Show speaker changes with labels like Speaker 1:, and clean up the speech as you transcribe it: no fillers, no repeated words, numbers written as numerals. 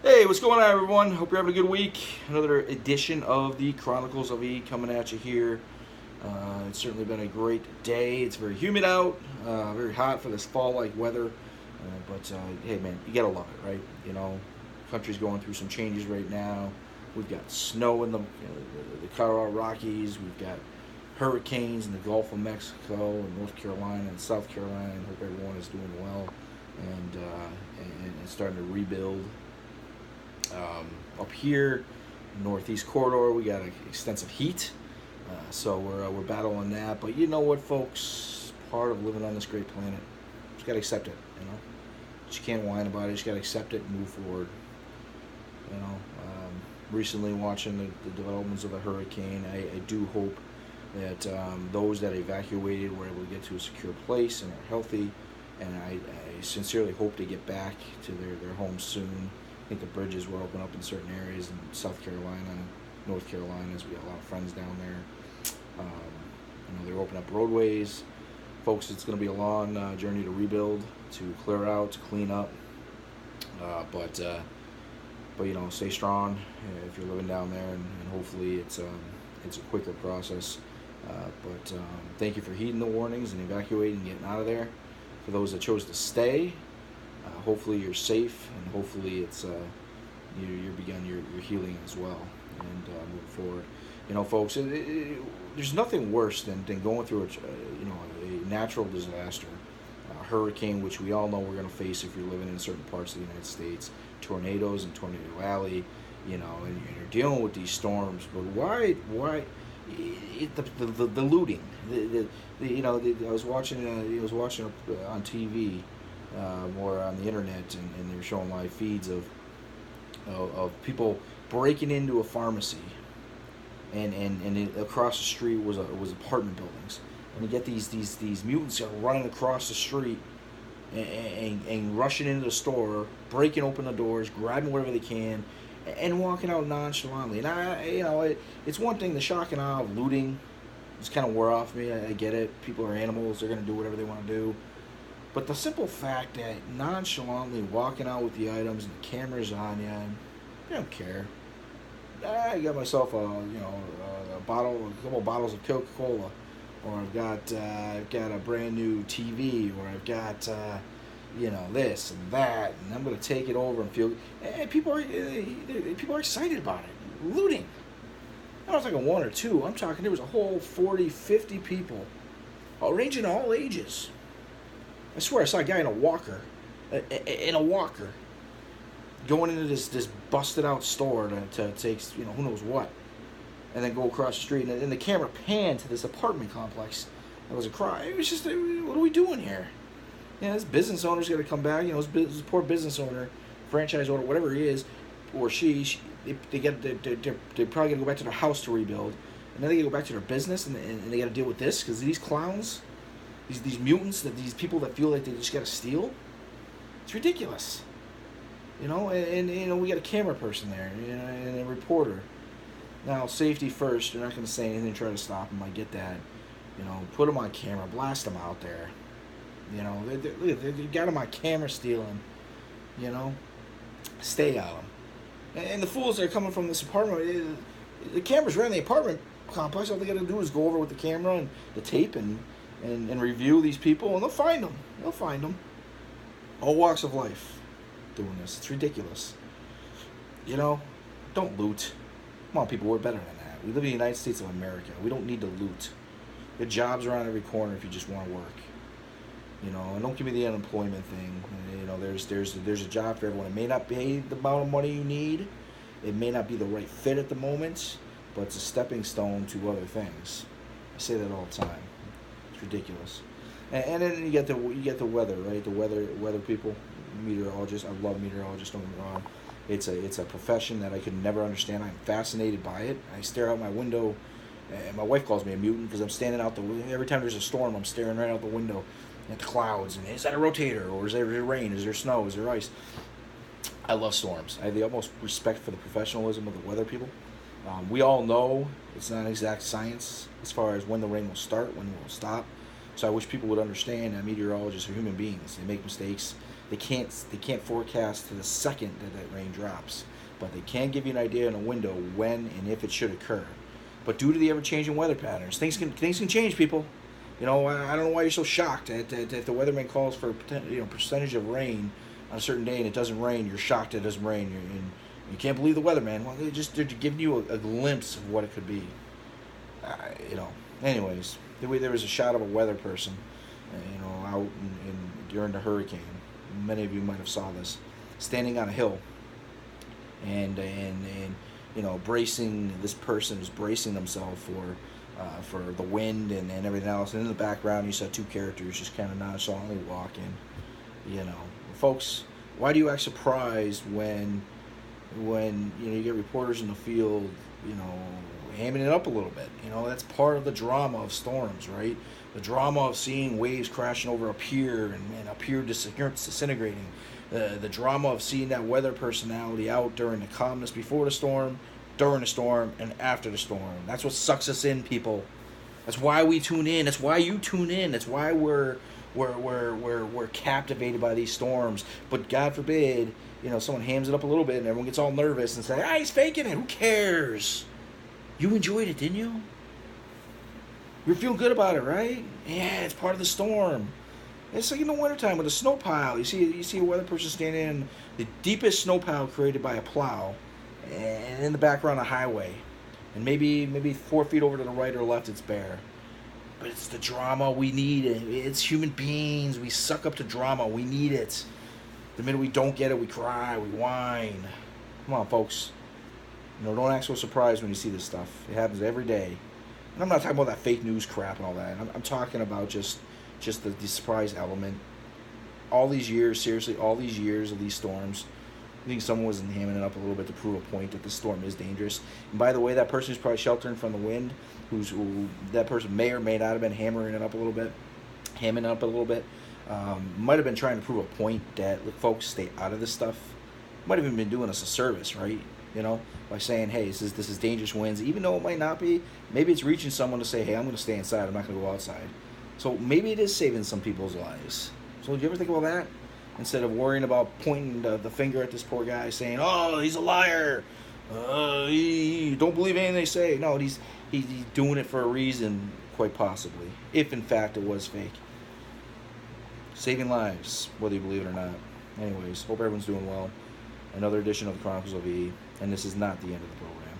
Speaker 1: Hey, what's going on, everyone? Hope you're having a good week. Another edition of the Chronicles of E coming at you here. It's certainly been a great day. It's very humid out, very hot for this fall-like weather. But hey, man, you gotta love it, right? You know, country's going through some changes right now. We've got snow in the Colorado Rockies. We've got hurricanes in the Gulf of Mexico and North Carolina and South Carolina. I hope everyone is doing well and starting to rebuild. Up here, northeast corridor, we got extensive heat, so we're battling that. But you know what, folks? Part of living on this great planet, you just gotta accept it. You know, just can't whine about it. You just gotta accept it and move forward. You know, recently watching the developments of the hurricane, I do hope that those that evacuated were able to get to a secure place and are healthy. And I sincerely hope to get back to their homes soon. I think the bridges will open up in certain areas in South Carolina, North Carolina, as we got a lot of friends down there. They're opening up roadways. Folks, it's going to be a long journey to rebuild, to clear out, to clean up. But stay strong if you're living down there, and hopefully it's a quicker process. Thank you for heeding the warnings and evacuating and getting out of there. For those that chose to stay, hopefully you're safe, and hopefully it's you're begun your healing as well, and moving forward. You know, folks, there's nothing worse than going through a natural disaster, a hurricane, which we all know we're going to face if you're living in certain parts of the United States, tornadoes and Tornado Alley, and you're dealing with these storms. But why the looting? I was watching on TV. More on the internet, and they were showing live feeds of people breaking into a pharmacy, and across the street was apartment buildings, and you get these mutants that are running across the street and rushing into the store, breaking open the doors, grabbing whatever they can, and walking out nonchalantly. And it's one thing, the shock and awe of looting just kind of wore off me. I get it. People are animals; they're gonna do whatever they want to do. But the simple fact that nonchalantly walking out with the items and the camera's on you, and you don't care. I got myself a couple bottles of Coca-Cola, or I've got a brand new TV, or I've got this and that, and I'm gonna take it over and feel. And people are excited about it. Looting. I was talking one or two. I'm talking there was a whole 40, 50 people, ranging all ages. I swear I saw a guy in a walker, going into this busted out store to take who knows what, and then go across the street, and the camera panned to this apartment complex. It was a cry. It was just, what are we doing here? This business owner's got to come back. This poor business owner, franchise owner, whatever he is, or they're probably gonna go back to their house to rebuild, and then they gotta go back to their business, and they got to deal with this because these clowns. These mutants, these people that feel like they just got to steal, it's ridiculous, and we got a camera person there, and a reporter. Now, safety first. You're not going to say anything to try to stop them. I get that. Put them on camera, blast them out there. They got them on camera stealing. Stay on them. And the fools that are coming from this apartment, the camera's right in the apartment complex. All they got to do is go over with the camera and the tape and review these people, and they'll find them. They'll find them. All walks of life doing this. It's ridiculous. Don't loot. Come on, people, we're better than that. We live in the United States of America. We don't need to loot. The jobs around every corner if you just want to work. And don't give me the unemployment thing. There's a job for everyone. It may not pay the amount of money you need. It may not be the right fit at the moment, but it's a stepping stone to other things. I say that all the time. It's ridiculous. And then you get the weather, right? The weather people, meteorologists. I love meteorologists. Don't get me wrong. It's a profession that I could never understand. I'm fascinated by it. I stare out my window, and my wife calls me a mutant because I'm standing out the window. Every time there's a storm, I'm staring right out the window at the clouds. And is that a rotator, or is there rain? Is there snow? Is there ice? I love storms. I have the utmost respect for the professionalism of the weather people. We all know it's not an exact science as far as when the rain will start, when it will stop. So I wish people would understand that meteorologists are human beings. They make mistakes. they can't forecast to the second that rain drops, but they can give you an idea in a window when and if it should occur. But due to the ever-changing weather patterns, things can change, people. I don't know why you're so shocked at if the weatherman calls for percentage of rain on a certain day and it doesn't rain. You're shocked it doesn't rain. And you can't believe the weatherman. Well, they're giving you a glimpse of what it could be. Anyways, there was a shot of a weather person, out during the hurricane. Many of you might have saw this, standing on a hill, and bracing. This person is bracing themselves for the wind and everything else. And in the background, you saw two characters just kind of nonchalantly walking. Folks, why do you act surprised when you get reporters in the field, hamming it up a little bit? That's part of the drama of storms, right? The drama of seeing waves crashing over a pier and a pier disintegrating. The drama of seeing that weather personality out during the calmness before the storm, during the storm, and after the storm. That's what sucks us in, people. That's why we tune in. That's why you tune in. That's why we're captivated by these storms. But God forbid, someone hams it up a little bit and everyone gets all nervous and say, he's faking it. Who cares? You enjoyed it, didn't you? You're feeling good about it, right? Yeah, it's part of the storm. It's like in the wintertime with a snow pile. You see a weather person standing in the deepest snow pile created by a plow, and in the background a highway, and maybe 4 feet over to the right or left it's bare. But it's the drama we need. It's human beings. We suck up to drama. We need it. The minute we don't get it, we cry, we whine. Come on, folks. Don't act so surprised when you see this stuff. It happens every day. And I'm not talking about that fake news crap and all that. I'm talking about just the surprise element. All these years, seriously, all these years of these storms, I think someone was hamming it up a little bit to prove a point that the storm is dangerous. And by the way, that person who's probably sheltering from the wind, that person may or may not have been hamming it up a little bit, might have been trying to prove a point that, look, folks, stay out of this stuff. Might have even been doing us a service, right? By saying, hey, this is dangerous winds, even though it might not be. Maybe it's reaching someone to say, hey, I'm going to stay inside. I'm not going to go outside. So maybe it is saving some people's lives. So do you ever think about that? Instead of worrying about pointing the finger at this poor guy saying, oh, he's a liar. Don't believe anything they say. No, he's doing it for a reason, quite possibly, if in fact it was fake. Saving lives, whether you believe it or not. Anyways, hope everyone's doing well. Another edition of the Chronicles of E, and this is not the end of the program.